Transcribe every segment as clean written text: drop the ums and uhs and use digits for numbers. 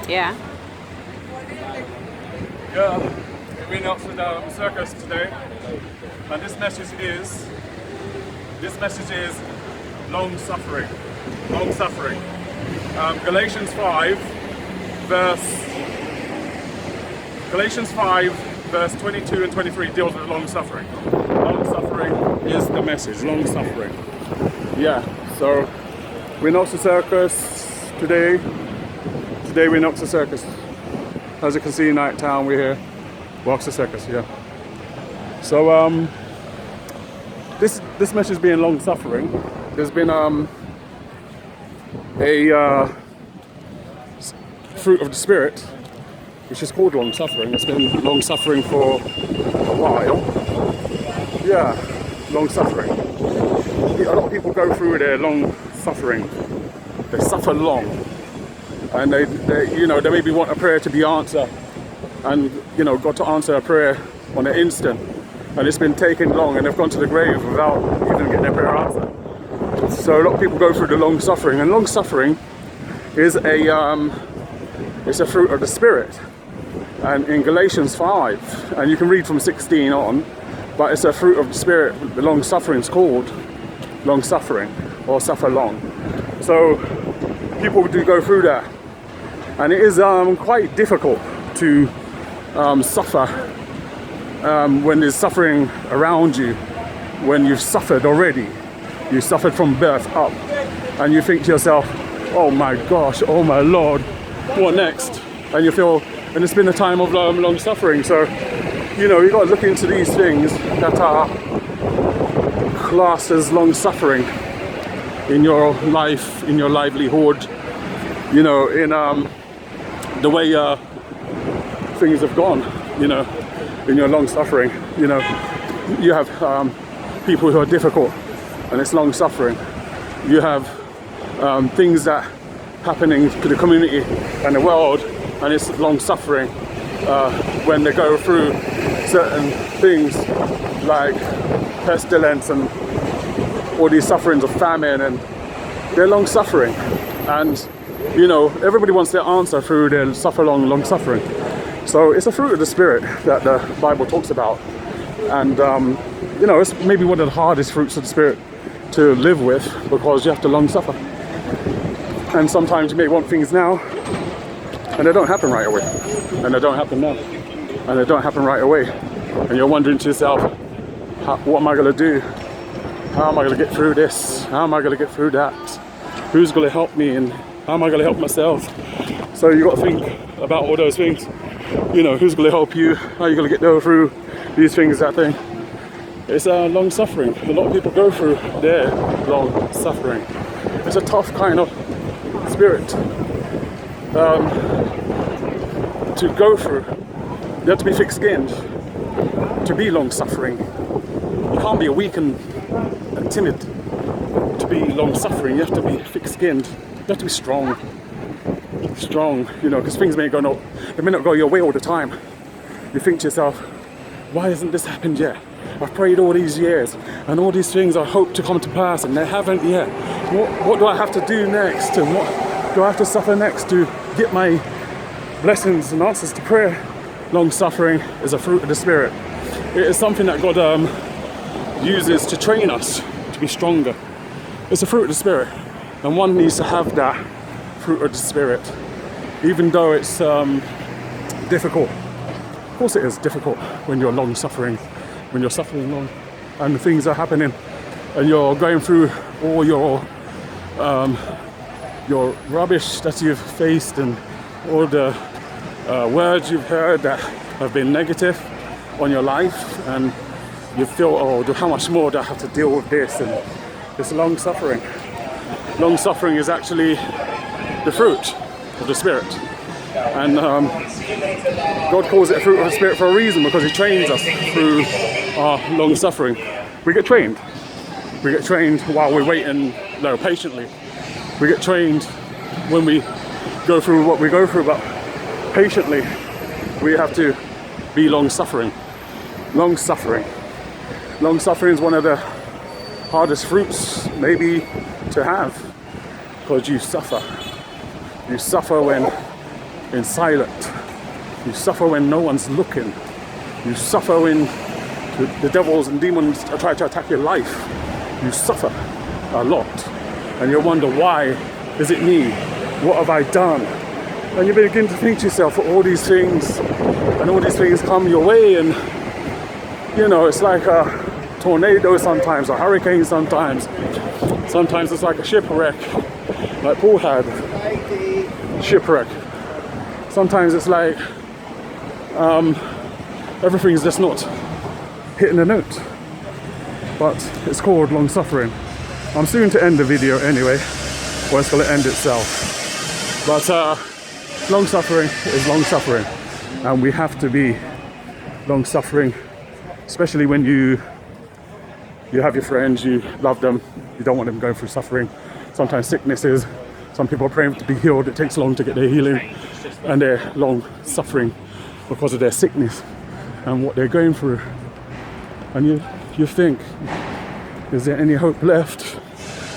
Yeah. Yeah, we're in Oxford Circus today, and this message is long suffering, long suffering. Galatians 5, verse 22 and 23 deals with long suffering. Long suffering is the message, long suffering. Yeah, so we're in Oxford Circus today. Today we're in Oxford Circus. As you can see, night town, we're here. Oxford Circus, yeah. So this message being long suffering, there's been a fruit of the spirit, which is called long suffering. It's been long suffering for a while. Yeah, long suffering. A lot of people go through their long suffering. They suffer long, and they maybe want a prayer to be answered, and God to answer a prayer on the instant, and it's been taking long, and they've gone to the grave without even getting their prayer answered. So a lot of people go through the long suffering, and long suffering is it's a fruit of the spirit. And in Galatians 5, and you can read from 16 on, but it's a fruit of the spirit. The long suffering is called long suffering, or suffer long. So people do go through that, and it is quite difficult to suffer when there's suffering around you, when you've suffered already. You suffered from birth up, and you think to yourself, oh my gosh, oh my Lord, what next? And you feel, and it's been a time of long suffering. So you've got to look into these things that are classed as long suffering in your life, in your livelihood, in the way things have gone, in your long suffering. You have people who are difficult, and it's long suffering. You have things that happening to the community and the world, and it's long suffering when they go through certain things like pestilence and all these sufferings of famine, and they're long suffering. And everybody wants their answer through their long suffering. So it's a fruit of the spirit that the Bible talks about, and it's maybe one of the hardest fruits of the spirit to live with, because you have to long suffer. And sometimes you may want things now, and they don't happen right away, and they don't happen now, and they don't happen right away, and you're wondering to yourself, what am I going to do? How am I going to get through this? How am I going to get through that? Who's going to help me, and how am I going to help myself? So you got to think about all those things. Who's going to help you? How are you going to get through these things, that thing? It's long suffering. A lot of people go through their long suffering. It's a tough kind of spirit to go through. You have to be thick-skinned to be long suffering. You can't be weak and timid to be long suffering. You have to be thick-skinned. You have to be strong, because things may not go your way all the time. You think to yourself, why hasn't this happened yet? I've prayed all these years, and all these things I hope to come to pass, and they haven't yet. What do I have to do next? And what do I have to suffer next to get my blessings and answers to prayer? Long suffering is a fruit of the spirit. It is something that God uses to train us to be stronger. It's a fruit of the spirit, and one needs to have that fruit of the spirit, even though it's difficult. Of course it is difficult when you're long suffering, when you're suffering long and things are happening, and you're going through all your rubbish that you've faced, and all the words you've heard that have been negative on your life, and you feel, oh, how much more do I have to deal with this? And it's long suffering. Long suffering is actually the fruit of the spirit, and God calls it a fruit of the spirit for a reason, because he trains us through our long suffering. We get trained while we're waiting, patiently. We get trained when we go through what we go through, but patiently we have to be long suffering. Long suffering is one of the hardest fruits maybe to have, because you suffer when in silence. You suffer when no one's looking. You suffer when the devils and demons try to attack your life. You suffer a lot. And you wonder, why is it me? What have I done? And you begin to think to yourself, all these things, and all these things come your way, and you know, it's like a tornado sometimes, a hurricane sometimes. Sometimes it's like a shipwreck, like Paul had. Shipwreck. Sometimes it's like everything's just not hitting a note. But it's called long suffering. I'm soon to end the video anyway, or it's going to end itself. But long suffering is long suffering, and we have to be long suffering, especially when you have your friends, you love them, you don't want them going through suffering. Sometimes sicknesses, some people are praying to be healed, it takes long to get their healing, and they're long suffering because of their sickness and what they're going through. And you think, is there any hope left?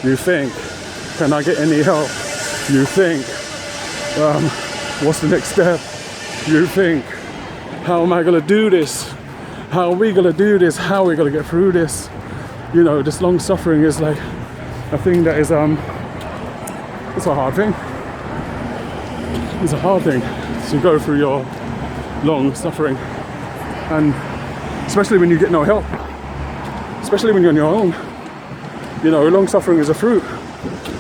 You think, can I get any help? You think, what's the next step? You think, how am I gonna do this? How are we gonna do this? How are we gonna get through this? You know, this long suffering is like a thing that is, it's a hard thing. It's a hard thing to go through your long suffering. And especially when you get no help. Especially when you're on your own. You know, long suffering is a fruit.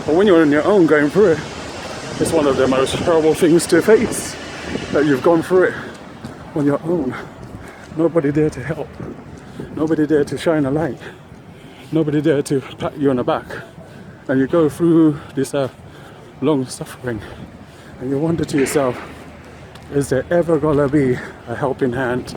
But when you're on your own going through it, it's one of the most terrible things to face. That you've gone through it on your own. Nobody there to help. Nobody there to shine a light. Nobody there to pat you on the back. And you go through this long suffering. And you wonder to yourself, is there ever gonna be a helping hand?